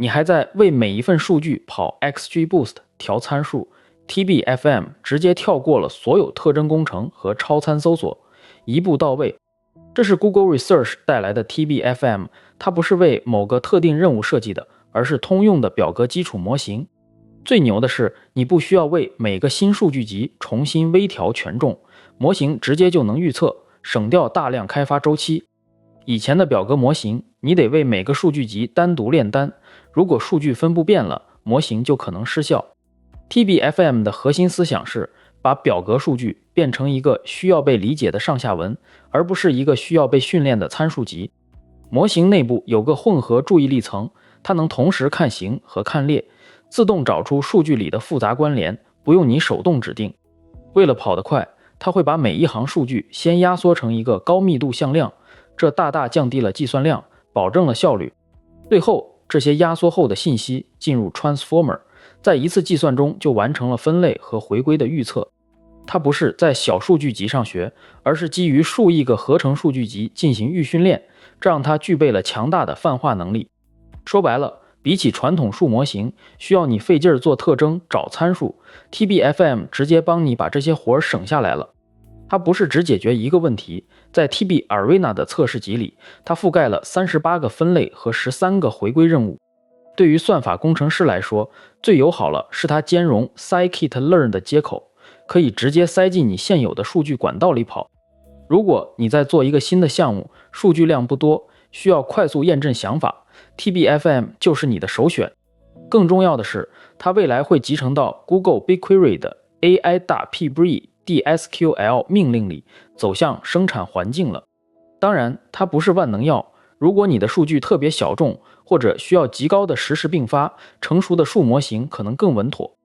你还在为每一份数据跑 XGBoost 调参数， TBFM 直接跳过了所有特征工程和超参搜索，一步到位。这是 Google Research 带来的 TBFM， 它不是为某个特定任务设计的，而是通用的表格基础模型。最牛的是，你不需要为每个新数据集重新微调权重，模型直接就能预测，省掉大量开发周期。以前的表格模型，你得为每个数据集单独炼单，如果数据分布变了，模型就可能失效。TBFM 的核心思想是把表格数据变成一个需要被理解的上下文，而不是一个需要被训练的参数集。模型内部有个混合注意力层，它能同时看形和看列，自动找出数据里的复杂关联，不用你手动指定。为了跑得快，它会把每一行数据先压缩成一个高密度向量，这大大降低了计算量，保证了效率。最后，这些压缩后的信息进入 Transformer， 在一次计算中就完成了分类和回归的预测。它不是在小数据集上学，而是基于数亿个合成数据集进行预训练，这让它具备了强大的泛化能力。说白了，比起传统数模型需要你费劲做特征找参数， TBFM 直接帮你把这些活省下来了。它不是只解决一个问题，在 TB Arena 的测试集里，它覆盖了38个分类和13个回归任务。对于算法工程师来说，最友好了是它兼容 Scikit-learn 的接口，可以直接塞进你现有的数据管道里跑。如果你在做一个新的项目，数据量不多，需要快速验证想法， TBFM 就是你的首选。更重要的是，它未来会集成到 Google BigQuery 的 AI.pbree DSQL 命令里，走向生产环境了。当然，它不是万能药，如果你的数据特别小众，或者需要极高的实时并发，成熟的数模型可能更稳妥。